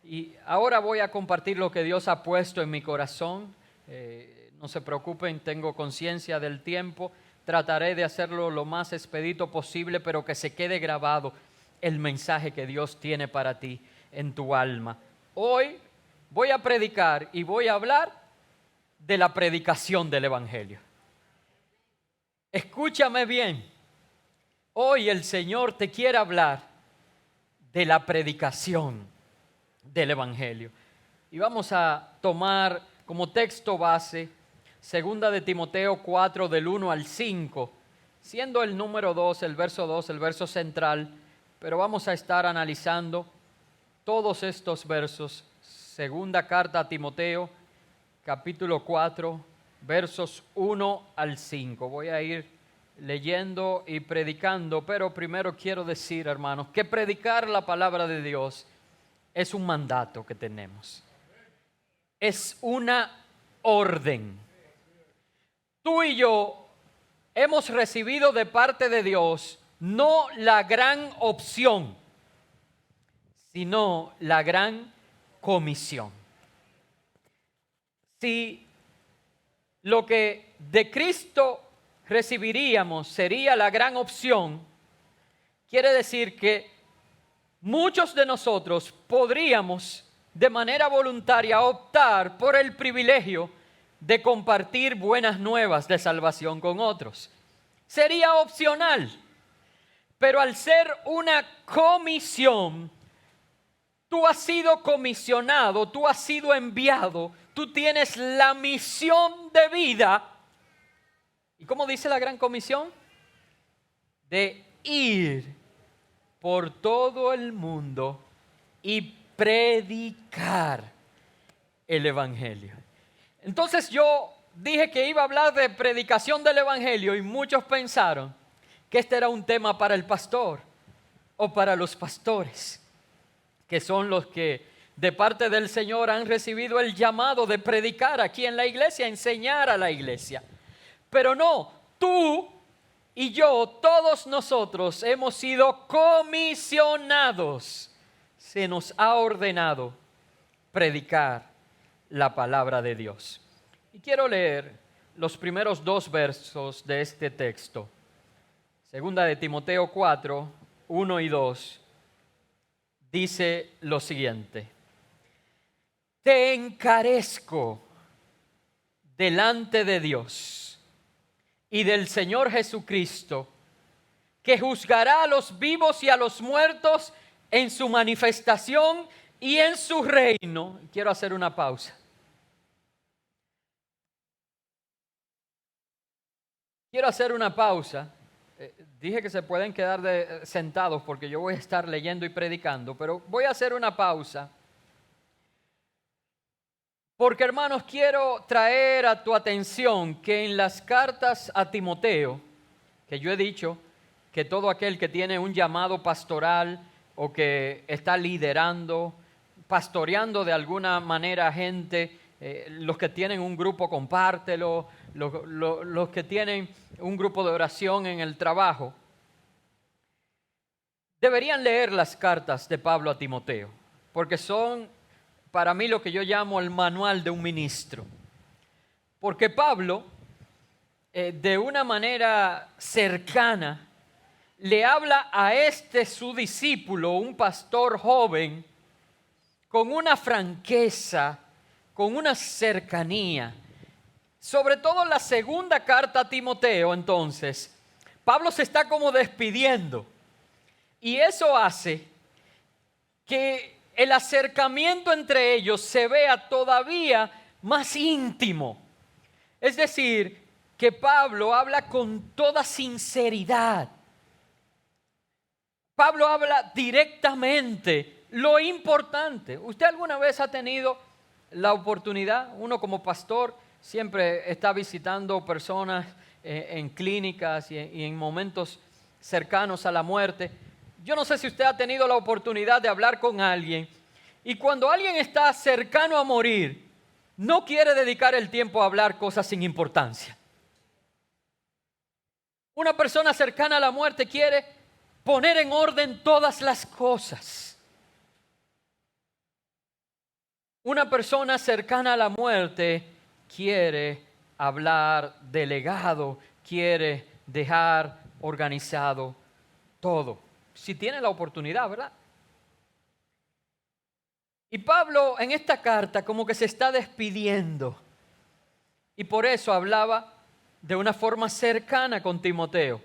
Y ahora voy a compartir lo que Dios ha puesto en mi corazón. No se preocupen, tengo conciencia del tiempo. Trataré de hacerlo lo más expedito posible, pero que se quede grabado el mensaje que Dios tiene para ti en tu alma. Hoy voy a predicar y voy a hablar de la predicación del Evangelio. Escúchame bien. Hoy el Señor te quiere hablar de la predicación del Evangelio. Y vamos a tomar como texto base 2 de Timoteo 4 del 1 al 5, siendo el número 2, el verso central, pero vamos a estar analizando todos estos versos. Segunda carta a Timoteo, capítulo 4, versos 1 al 5. Voy a ir leyendo y predicando, pero primero quiero decir, hermanos, que predicar la palabra de Dios es un mandato que tenemos. Es una orden. Tú y yo hemos recibido de parte de Dios no la gran opción, sino la gran comisión. Si lo que de Cristo recibiríamos sería la gran opción, quiere decir que muchos de nosotros podríamos de manera voluntaria optar por el privilegio de compartir buenas nuevas de salvación con otros. Sería opcional, pero al ser una comisión, tú has sido comisionado, tú has sido enviado, tú tienes la misión de vida. ¿Y cómo dice la gran comisión? De ir por todo el mundo y predicar el Evangelio. Entonces yo dije que iba a hablar de predicación del Evangelio y muchos pensaron que este era un tema para el pastor o para los pastores, que son los que de parte del Señor han recibido el llamado de predicar aquí en la iglesia, enseñar a la iglesia. Pero no, tú y yo, todos nosotros hemos sido comisionados. Se nos ha ordenado predicar la palabra de Dios. Y quiero leer los primeros 2 versos de este texto. 2 de Timoteo 4, 1 y 2. Dice lo siguiente: te encarezco delante de Dios y del Señor Jesucristo, que juzgará a los vivos y a los muertos en su manifestación y en su reino. Quiero hacer una pausa. Dije que se pueden quedar sentados porque yo voy a estar leyendo y predicando, pero voy a hacer una pausa. Porque, hermanos, quiero traer a tu atención que en las cartas a Timoteo, que yo he dicho que todo aquel que tiene un llamado pastoral o que está liderando, pastoreando de alguna manera gente, los que tienen un grupo, compártelo, los que tienen un grupo de oración en el trabajo, deberían leer las cartas de Pablo a Timoteo, porque son para mí lo que yo llamo el manual de un ministro. Porque Pablo, de una manera cercana, le habla a su discípulo, un pastor joven, con una franqueza, con una cercanía. Sobre todo en la segunda carta a Timoteo, entonces, Pablo se está como despidiendo. Y eso hace que el acercamiento entre ellos se vea todavía más íntimo. Es decir, que Pablo habla con toda sinceridad. Pablo habla directamente. Lo importante, ¿usted alguna vez ha tenido la oportunidad? Uno como pastor siempre está visitando personas en clínicas y en momentos cercanos a la muerte. Yo no sé si usted ha tenido la oportunidad de hablar con alguien y cuando alguien está cercano a morir, no quiere dedicar el tiempo a hablar cosas sin importancia. Una persona cercana a la muerte quiere poner en orden todas las cosas. Una persona cercana a la muerte quiere hablar de legado, quiere dejar organizado todo. Si tiene la oportunidad, ¿verdad? Y Pablo en esta carta como que se está despidiendo. Y por eso hablaba de una forma cercana con Timoteo.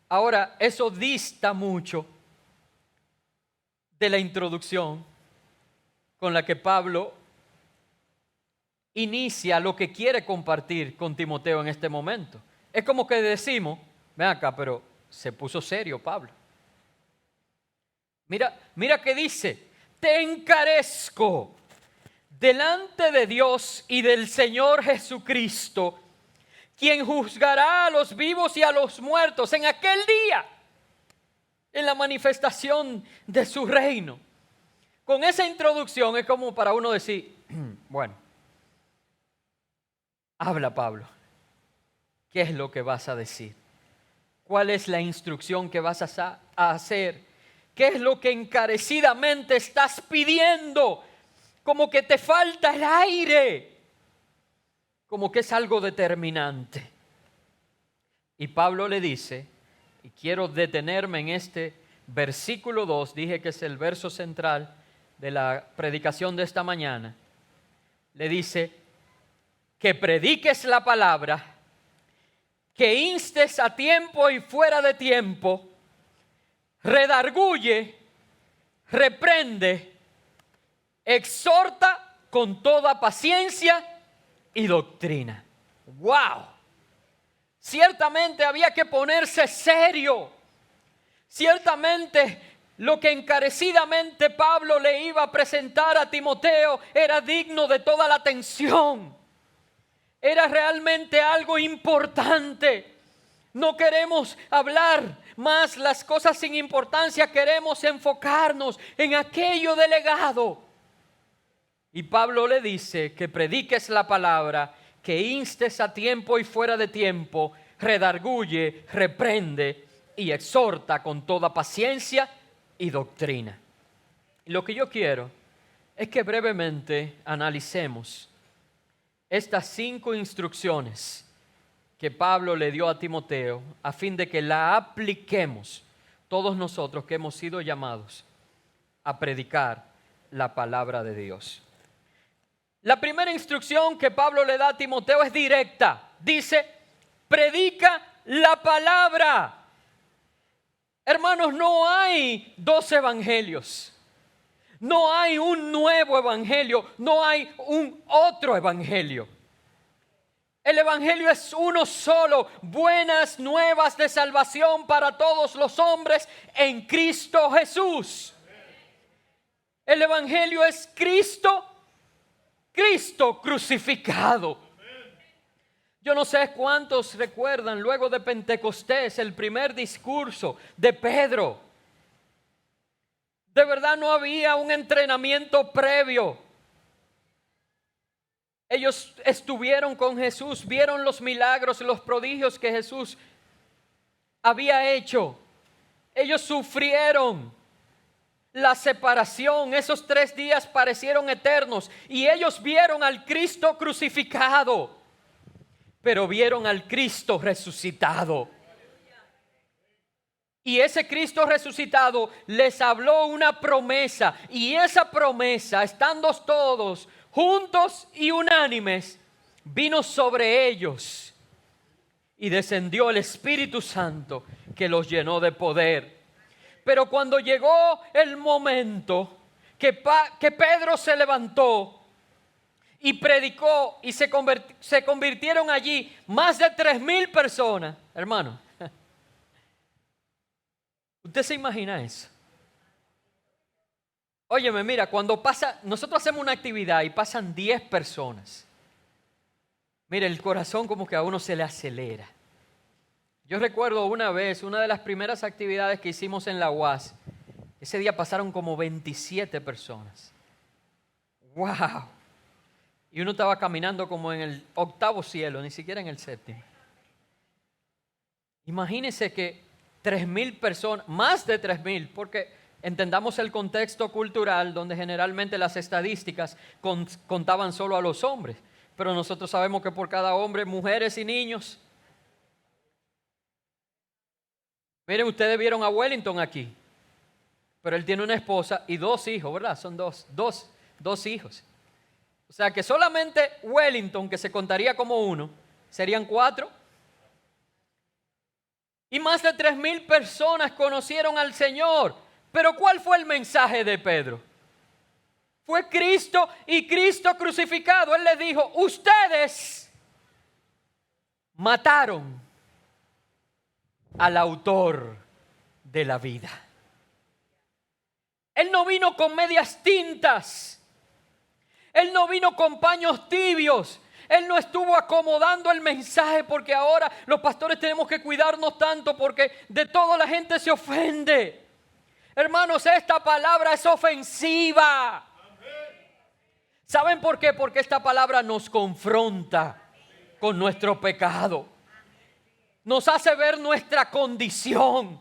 Ahora, eso dista mucho de la introducción con la que Pablo inicia lo que quiere compartir con Timoteo en este momento. Es como que decimos, ven acá, pero se puso serio Pablo. Mira que dice, te encarezco delante de Dios y del Señor Jesucristo, quien juzgará a los vivos y a los muertos en aquel día, en la manifestación de su reino. Con esa introducción es como para uno decir, bueno, habla Pablo, ¿qué es lo que vas a decir? ¿Cuál es la instrucción que vas a hacer? ¿Qué es lo que encarecidamente estás pidiendo? Como que te falta el aire, como que es algo determinante. Y Pablo le dice, y quiero detenerme en este versículo 2, dije que es el verso central de la predicación de esta mañana. Le dice, que prediques la palabra, que instes a tiempo y fuera de tiempo, redarguye, reprende, exhorta con toda paciencia y doctrina. ¡Wow! Ciertamente había que ponerse serio. Ciertamente lo que encarecidamente Pablo le iba a presentar a Timoteo era digno de toda la atención. Era realmente algo importante. No queremos hablar más las cosas sin importancia, queremos enfocarnos en aquello de legado. Y Pablo le dice que prediques la palabra, que instes a tiempo y fuera de tiempo, redarguye, reprende y exhorta con toda paciencia y doctrina. Y lo que yo quiero es que brevemente analicemos estas 5 instrucciones que Pablo le dio a Timoteo a fin de que la apliquemos todos nosotros que hemos sido llamados a predicar la palabra de Dios. La primera instrucción que Pablo le da a Timoteo es directa. Dice, predica la palabra. Hermanos, no hay 2 evangelios. No hay un nuevo evangelio. No hay un otro evangelio. El evangelio es uno solo. Buenas nuevas de salvación para todos los hombres en Cristo Jesús. El evangelio es Cristo crucificado. Yo no sé cuántos recuerdan luego de Pentecostés el primer discurso de Pedro. De verdad no había un entrenamiento previo. Ellos estuvieron con Jesús, vieron los milagros y los prodigios que Jesús había hecho. Ellos sufrieron la separación. Esos 3 días parecieron eternos y ellos vieron al Cristo crucificado, pero vieron al Cristo resucitado. Y ese Cristo resucitado les habló una promesa, y esa promesa, estando todos juntos y unánimes, vino sobre ellos y descendió el Espíritu Santo que los llenó de poder. Pero cuando llegó el momento que Pedro se levantó y predicó y se convirtieron allí más de 3,000 personas, hermano, ¿usted se imagina eso? Óyeme, mira, nosotros hacemos una actividad y pasan 10 personas. Mira, el corazón como que a uno se le acelera. Yo recuerdo una vez, una de las primeras actividades que hicimos en la UAS, ese día pasaron como 27 personas. ¡Wow! Y uno estaba caminando como en el 8º cielo, ni siquiera en el 7º. Imagínense que 3,000 personas, más de 3,000, porque entendamos el contexto cultural donde generalmente las estadísticas contaban solo a los hombres, pero nosotros sabemos que por cada hombre, mujeres y niños. Miren, ustedes vieron a Wellington aquí, pero él tiene una esposa y 2 hijos, ¿verdad? Son dos hijos. O sea que solamente Wellington, que se contaría como uno, serían 4. Y más de 3,000 personas conocieron al Señor. Pero ¿cuál fue el mensaje de Pedro? Fue Cristo y Cristo crucificado. Él les dijo, ustedes mataron al autor de la vida. Él no vino con medias tintas. Él no vino con paños tibios. Él no estuvo acomodando el mensaje porque ahora los pastores tenemos que cuidarnos tanto porque de todo la gente se ofende. Hermanos, esta palabra es ofensiva. ¿Saben por qué? Porque esta palabra nos confronta con nuestro pecado. Nos hace ver nuestra condición,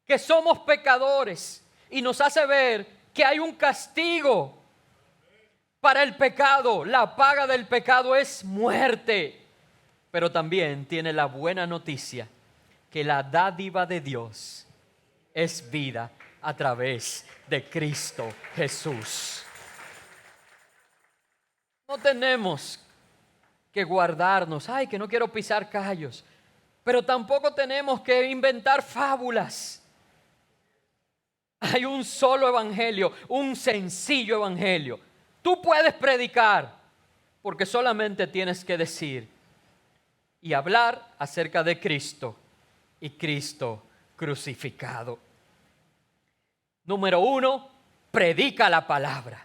que somos pecadores, y nos hace ver que hay un castigo para el pecado. La paga del pecado es muerte. Pero también tiene la buena noticia que la dádiva de Dios es vida a través de Cristo Jesús. No tenemos que guardarnos, ay, que no quiero pisar callos, pero tampoco tenemos que inventar fábulas. Hay un solo evangelio, un sencillo evangelio. Tú puedes predicar, porque solamente tienes que decir y hablar acerca de Cristo y Cristo crucificado. Número 1, predica la palabra.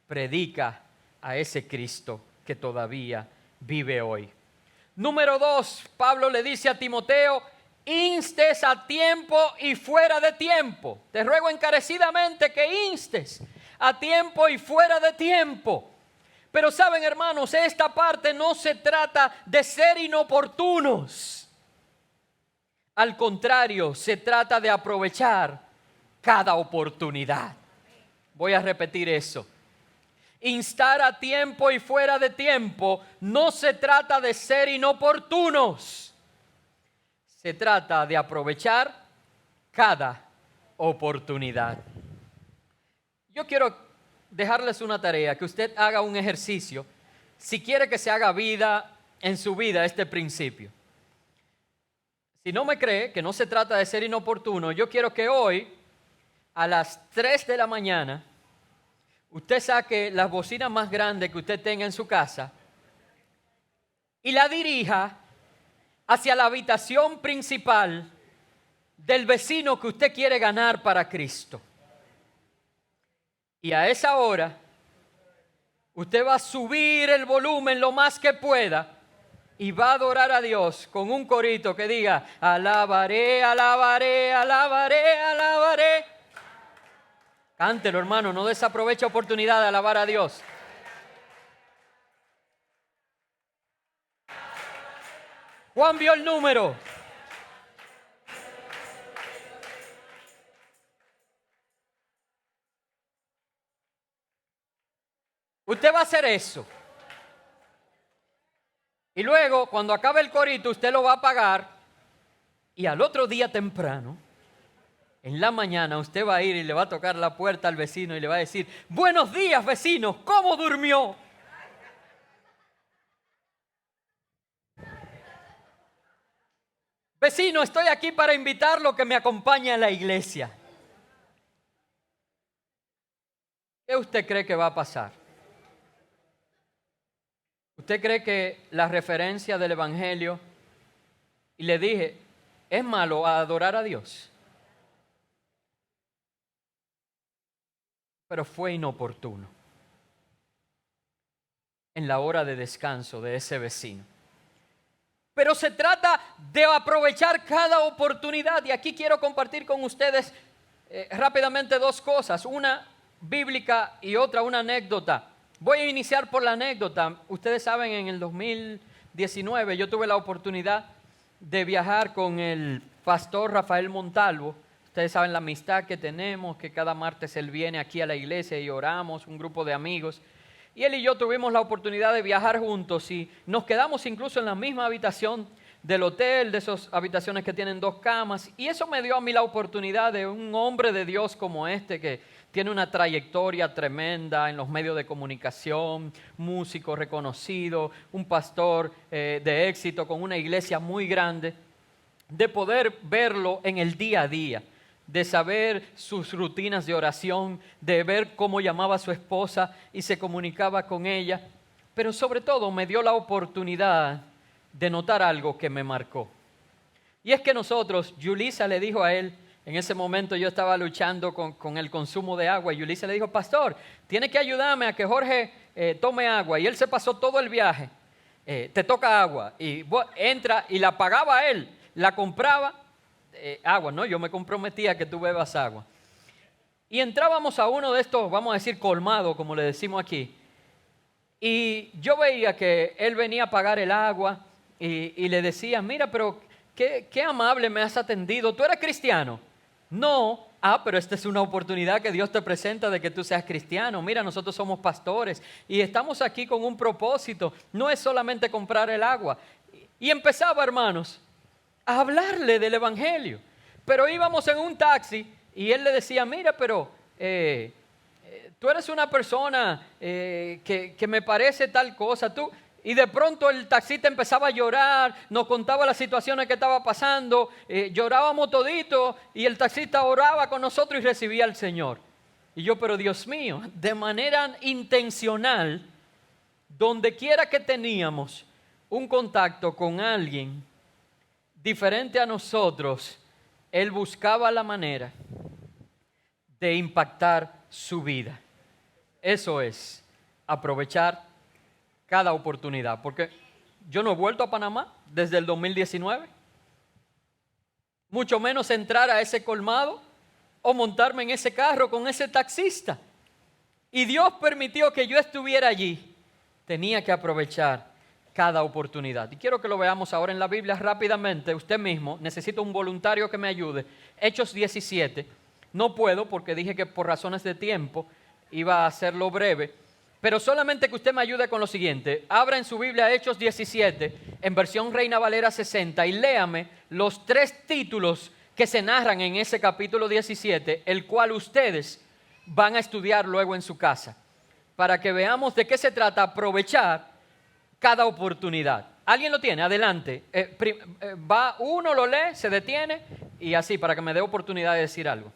Predica a ese Cristo que todavía vive hoy. Número 2, Pablo le dice a Timoteo, instes a tiempo y fuera de tiempo. Te ruego encarecidamente que instes a tiempo y fuera de tiempo. Pero saben, hermanos, esta parte no se trata de ser inoportunos. Al contrario, se trata de aprovechar cada oportunidad. Voy a repetir eso. Instar a tiempo y fuera de tiempo no se trata de ser inoportunos. Se trata de aprovechar cada oportunidad. Yo quiero dejarles una tarea, que usted haga un ejercicio, si quiere que se haga vida en su vida este principio. Si no me cree que no se trata de ser inoportuno, yo quiero que hoy, a las 3 de la mañana, usted saque las bocinas más grandes que usted tenga en su casa y la dirija hacia la habitación principal del vecino que usted quiere ganar para Cristo. Y a esa hora, usted va a subir el volumen lo más que pueda y va a adorar a Dios con un corito que diga, alabaré, alabaré, alabaré, alabaré. Cántelo, hermano, no desaproveche oportunidad de alabar a Dios. Juan vio el número. Usted va a hacer eso. Y luego, cuando acabe el corito, usted lo va a apagar. Y al otro día temprano, en la mañana, usted va a ir y le va a tocar la puerta al vecino y le va a decir, buenos días, vecino, ¿cómo durmió? Vecino, estoy aquí para invitarlo a que me acompañe a la iglesia. ¿Qué usted cree que va a pasar? ¿Usted cree que la referencia del Evangelio, y le dije, es malo adorar a Dios? Pero fue inoportuno en la hora de descanso de ese vecino. Pero se trata de aprovechar cada oportunidad. Y aquí quiero compartir con ustedes rápidamente 2 cosas. Una bíblica y otra una anécdota. Voy a iniciar por la anécdota. Ustedes saben, en el 2019 yo tuve la oportunidad de viajar con el pastor Rafael Montalvo. Ustedes saben la amistad que tenemos, que cada martes él viene aquí a la iglesia y oramos, un grupo de amigos. Y él y yo tuvimos la oportunidad de viajar juntos y nos quedamos incluso en la misma habitación del hotel, de esas habitaciones que tienen 2 camas. Y eso me dio a mí la oportunidad de un hombre de Dios como este, que tiene una trayectoria tremenda en los medios de comunicación, músico reconocido, un pastor de éxito con una iglesia muy grande, de poder verlo en el día a día, de saber sus rutinas de oración, de ver cómo llamaba a su esposa y se comunicaba con ella, pero sobre todo me dio la oportunidad de notar algo que me marcó. Y es que nosotros, Yulisa le dijo a él, en ese momento yo estaba luchando con el consumo de agua, y Yulisa le dijo, pastor, tiene que ayudarme a que Jorge tome agua, y él se pasó todo el viaje, te toca agua, y entra y la pagaba él, la compraba, agua, ¿no? Yo me comprometía a que tú bebas agua. Y entrábamos a uno de estos, vamos a decir, colmados, como le decimos aquí. Y yo veía que él venía a pagar el agua y le decía, mira, pero qué amable me has atendido. ¿Tú eres cristiano? No. Pero esta es una oportunidad que Dios te presenta de que tú seas cristiano. Mira, nosotros somos pastores y estamos aquí con un propósito. No es solamente comprar el agua. Y empezaba, hermanos, a hablarle del evangelio, pero íbamos en un taxi y él le decía, mira, pero tú eres una persona que me parece tal cosa, tú. Y de pronto el taxista empezaba a llorar, nos contaba las situaciones que estaba pasando, llorábamos todito y el taxista oraba con nosotros y recibía al Señor. Y yo, pero Dios mío, de manera intencional, donde quiera que teníamos un contacto con alguien diferente a nosotros, él buscaba la manera de impactar su vida. Eso es aprovechar cada oportunidad, porque yo no he vuelto a Panamá desde el 2019, mucho menos entrar a ese colmado o montarme en ese carro con ese taxista. Y Dios permitió que yo estuviera allí. Tenía que aprovechar cada oportunidad. Y quiero que lo veamos ahora en la Biblia rápidamente, usted mismo. Necesito un voluntario que me ayude. Hechos 17. No puedo porque dije que por razones de tiempo iba a hacerlo breve, pero solamente que usted me ayude con lo siguiente. Abra en su Biblia Hechos 17 en versión Reina Valera 60 y léame los 3 títulos que se narran en ese capítulo 17, el cual ustedes van a estudiar luego en su casa, para que veamos de qué se trata aprovechar cada oportunidad. ¿Alguien lo tiene? Adelante. Va uno, lo lee, se detiene y así, para que me dé oportunidad de decir algo.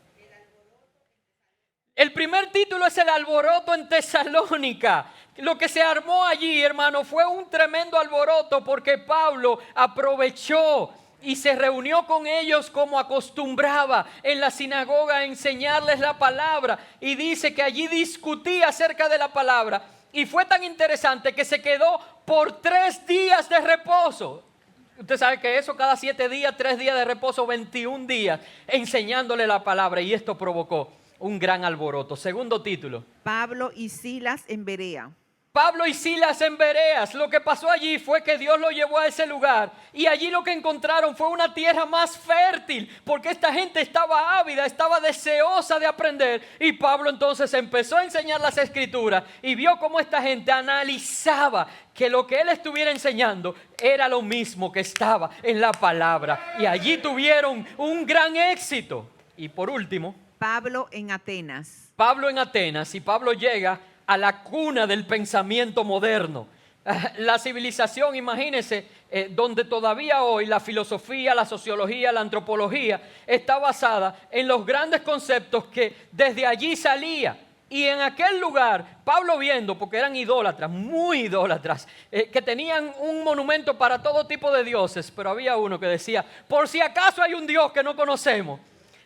El primer título es el alboroto en Tesalónica. Lo que se armó allí, hermano, fue un tremendo alboroto porque Pablo aprovechó y se reunió con ellos como acostumbraba en la sinagoga a enseñarles la palabra. Y dice que allí discutía acerca de la palabra. Y fue tan interesante que se quedó por 3 días de reposo. Usted sabe que eso cada 7 días, 3 días de reposo, 21 días enseñándole la palabra. Y esto provocó un gran alboroto. Segundo título. Pablo y Silas en Berea. Pablo y Silas en Bereas. Lo que pasó allí fue que Dios lo llevó a ese lugar y allí lo que encontraron fue una tierra más fértil porque esta gente estaba ávida, estaba deseosa de aprender, y Pablo entonces empezó a enseñar las escrituras y vio cómo esta gente analizaba que lo que él estuviera enseñando era lo mismo que estaba en la palabra, y allí tuvieron un gran éxito. Y por último, Pablo en Atenas. Pablo en Atenas, y Pablo llega a la cuna del pensamiento moderno. La civilización, imagínense, donde todavía hoy la filosofía, la sociología, la antropología está basada en los grandes conceptos que desde allí salía. Y en aquel lugar, Pablo viendo, porque eran idólatras, muy idólatras, que tenían un monumento para todo tipo de dioses, pero había uno que decía, por si acaso hay un Dios que no conocemos,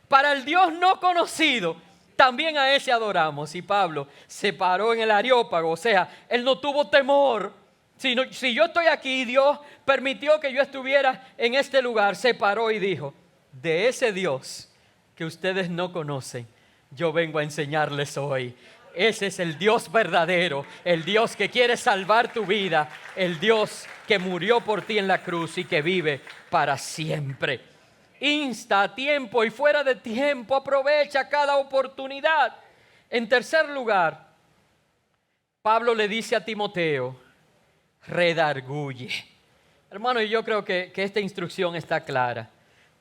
para el Dios no conocido, también a ese adoramos. Y Pablo se paró en el Areópago, o sea, él no tuvo temor. Si yo estoy aquí, Dios permitió que yo estuviera en este lugar, se paró y dijo, de ese Dios que ustedes no conocen, yo vengo a enseñarles hoy. Ese es el Dios verdadero, el Dios que quiere salvar tu vida, el Dios que murió por ti en la cruz y que vive para siempre. insta a tiempo y fuera de tiempo, aprovecha cada oportunidad. En tercer lugar, Pablo le dice a Timoteo, redarguye. Hermano, yo creo que esta instrucción está clara.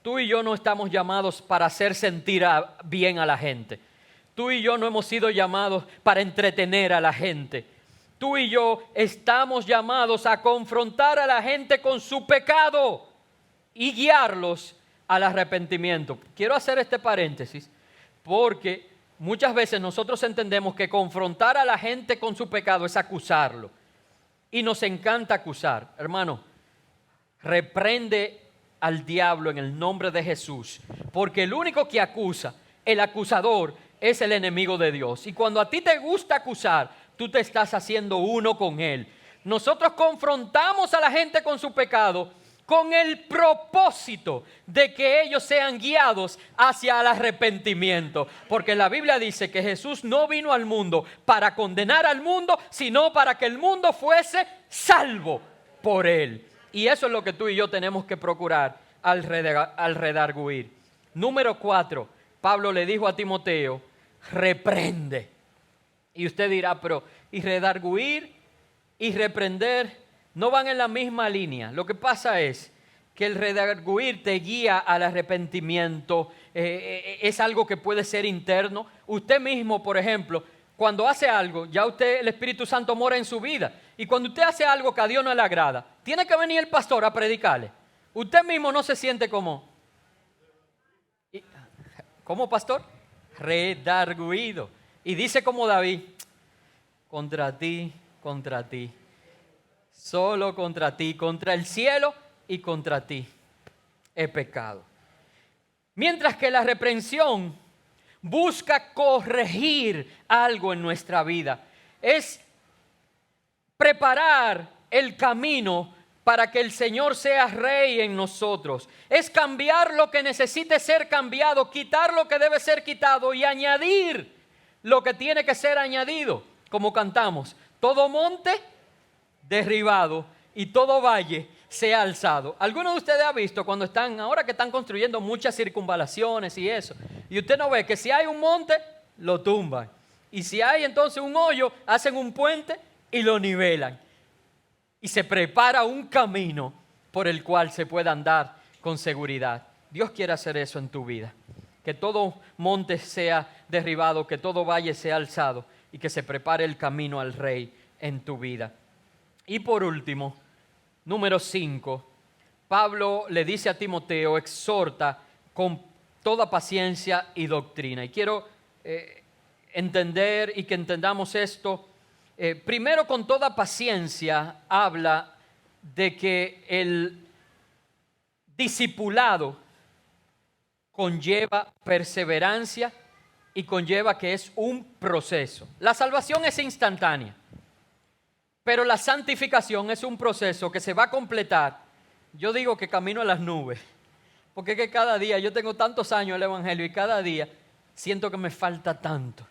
Tú y yo no estamos llamados para hacer sentir bien a la gente. Tú y yo no hemos sido llamados para entretener a la gente. Tú y yo estamos llamados a confrontar a la gente con su pecado y guiarlos al arrepentimiento. Quiero hacer este paréntesis porque muchas veces nosotros entendemos que confrontar a la gente con su pecado es acusarlo. Y nos encanta acusar. Hermano, reprende al diablo en el nombre de Jesús, porque el único que acusa, el acusador, es el enemigo de Dios. Y cuando a ti te gusta acusar, tú te estás haciendo uno con él. Nosotros confrontamos a la gente con su pecado con el propósito de que ellos sean guiados hacia el arrepentimiento. Porque la Biblia dice que Jesús no vino al mundo para condenar al mundo, sino para que el mundo fuese salvo por él. Y eso es lo que tú y yo tenemos que procurar al redarguir. Número 4, Pablo le dijo a Timoteo, reprende. Y usted dirá, pero ¿y redarguir y reprender no van en la misma línea? Lo que pasa es que el redarguir te guía al arrepentimiento, es algo que puede ser interno. Usted mismo, por ejemplo, cuando hace algo, ya usted, el Espíritu Santo mora en su vida. Y cuando usted hace algo que a Dios no le agrada, tiene que venir el pastor a predicarle. Usted mismo no se siente como... ¿Cómo, pastor? Redarguido. Y dice como David, contra ti, solo contra ti, contra el cielo y contra ti he pecado. Mientras que la reprensión busca corregir algo en nuestra vida. Es preparar el camino para que el Señor sea rey en nosotros. Es cambiar lo que necesite ser cambiado, quitar lo que debe ser quitado y añadir lo que tiene que ser añadido. Como cantamos, todo monte derribado y todo valle sea alzado. ¿Alguno de ustedes ha visto cuando ahora que están construyendo muchas circunvalaciones y eso? Y usted no ve que si hay un monte, lo tumban. Y si hay entonces un hoyo, hacen un puente y lo nivelan. Y se prepara un camino por el cual se pueda andar con seguridad. Dios quiere hacer eso en tu vida. Que todo monte sea derribado, que todo valle sea alzado y que se prepare el camino al Rey en tu vida. Y por último, número 5, Pablo le dice a Timoteo, exhorta con toda paciencia y doctrina. Y quiero entender y que entendamos esto. Primero, con toda paciencia, habla de que el discipulado conlleva perseverancia y conlleva que es un proceso. La salvación es instantánea, pero la santificación es un proceso que se va a completar. Yo digo que camino a las nubes, porque es que cada día, yo tengo tantos años en el Evangelio y cada día siento que me falta tanto.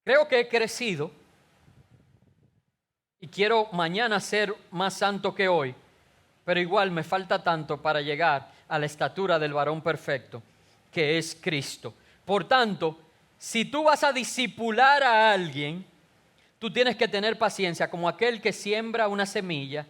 Creo que he crecido y quiero mañana ser más santo que hoy, pero igual me falta tanto para llegar a la estatura del varón perfecto, que es Cristo. Por tanto, si tú vas a discipular a alguien, tú tienes que tener paciencia, como aquel que siembra una semilla,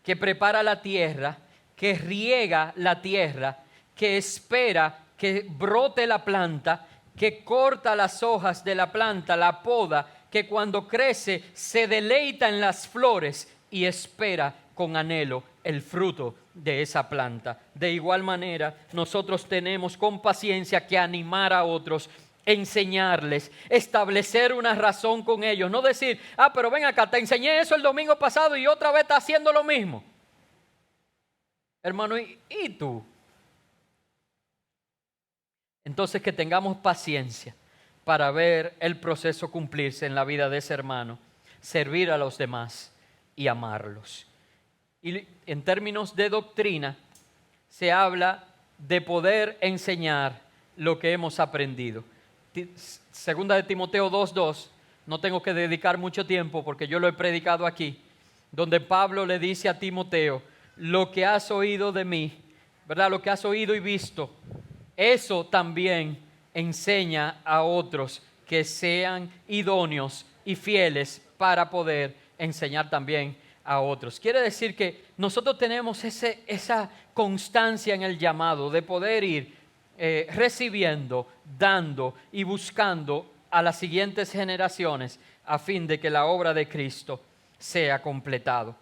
que prepara la tierra, que riega la tierra, que espera que brote la planta, que corta las hojas de la planta, la poda, que cuando crece se deleita en las flores y espera con anhelo el fruto de esa planta. De igual manera, nosotros tenemos con paciencia que animar a otros, enseñarles, establecer una razón con ellos. No decir, pero ven acá, te enseñé eso el domingo pasado y otra vez está haciendo lo mismo. Hermano, ¿y tú? Entonces que tengamos paciencia para ver el proceso cumplirse en la vida de ese hermano, servir a los demás y amarlos. Y en términos de doctrina, se habla de poder enseñar lo que hemos aprendido. Segunda de Timoteo 2:2, no tengo que dedicar mucho tiempo porque yo lo he predicado aquí, donde Pablo le dice a Timoteo, lo que has oído de mí, ¿verdad? Lo que has oído y visto, eso también enseña a otros que sean idóneos y fieles para poder enseñar también a otros. Quiere decir que nosotros tenemos esa constancia en el llamado de poder ir recibiendo, dando y buscando a las siguientes generaciones a fin de que la obra de Cristo sea completado.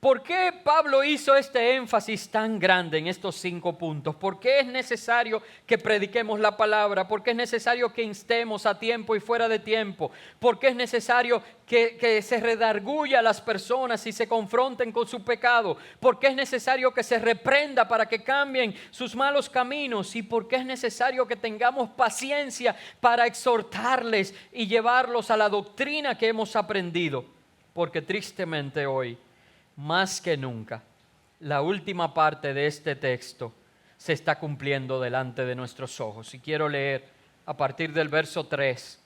¿Por qué Pablo hizo este énfasis tan grande en estos 5 puntos? ¿Por qué es necesario que prediquemos la palabra? ¿Por qué es necesario que instemos a tiempo y fuera de tiempo? ¿Por qué es necesario que se redarguya a las personas y se confronten con su pecado? ¿Por qué es necesario que se reprenda para que cambien sus malos caminos? ¿Y por qué es necesario que tengamos paciencia para exhortarles y llevarlos a la doctrina que hemos aprendido? Porque tristemente hoy, más que nunca, la última parte de este texto se está cumpliendo delante de nuestros ojos. Y quiero leer a partir del verso 3,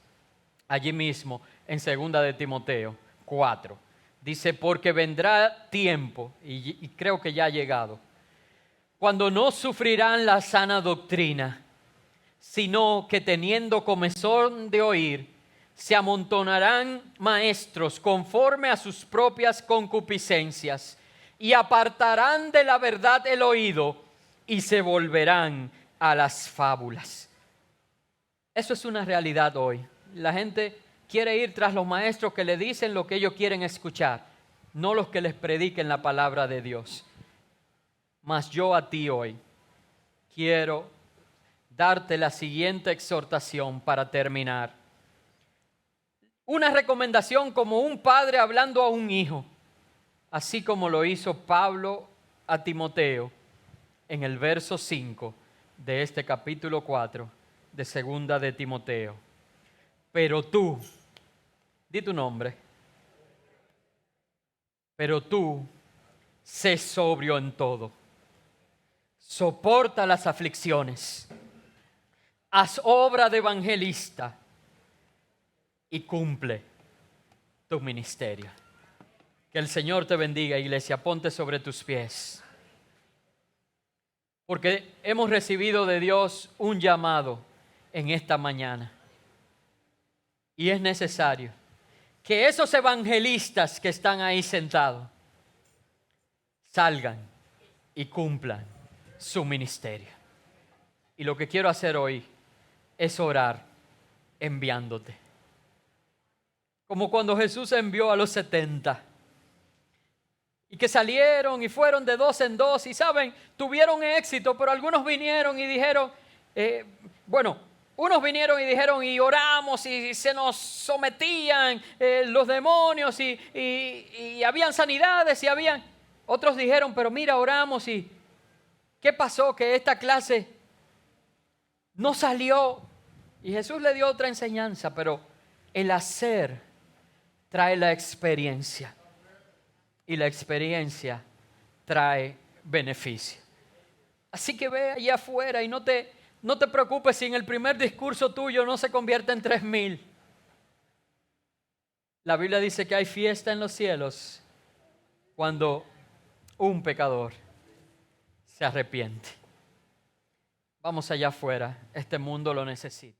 allí mismo en 2 de Timoteo 4. Dice, porque vendrá tiempo, y creo que ya ha llegado, cuando no sufrirán la sana doctrina, sino que teniendo comezón de oír, se amontonarán maestros conforme a sus propias concupiscencias y apartarán de la verdad el oído y se volverán a las fábulas. Eso es una realidad hoy. La gente quiere ir tras los maestros que le dicen lo que ellos quieren escuchar, no los que les prediquen la palabra de Dios. Mas yo a ti hoy quiero darte la siguiente exhortación para terminar. Una recomendación como un padre hablando a un hijo, así como lo hizo Pablo a Timoteo en el verso 5 de este capítulo 4 de 2 de Timoteo. Pero tú, di tu nombre, pero tú, sé sobrio en todo, soporta las aflicciones, haz obra de evangelista y cumple tu ministerio. Que el Señor te bendiga, iglesia. Ponte sobre tus pies. Porque hemos recibido de Dios un llamado en esta mañana. Y es necesario que esos evangelistas que están ahí sentados salgan y cumplan su ministerio. Y lo que quiero hacer hoy es orar enviándote. Como cuando Jesús envió a los 70 y que salieron y fueron de 2 en 2 y saben, tuvieron éxito, pero algunos vinieron y dijeron, unos vinieron y dijeron y oramos y se nos sometían los demonios y habían sanidades y habían, otros dijeron, pero mira, oramos y ¿qué pasó? Que esta clase no salió. Y Jesús le dio otra enseñanza, pero el hacer trae la experiencia y la experiencia trae beneficio. Así que ve allá afuera y no te preocupes si en el primer discurso tuyo no se convierte en 3,000. La Biblia dice que hay fiesta en los cielos cuando un pecador se arrepiente. Vamos allá afuera, este mundo lo necesita.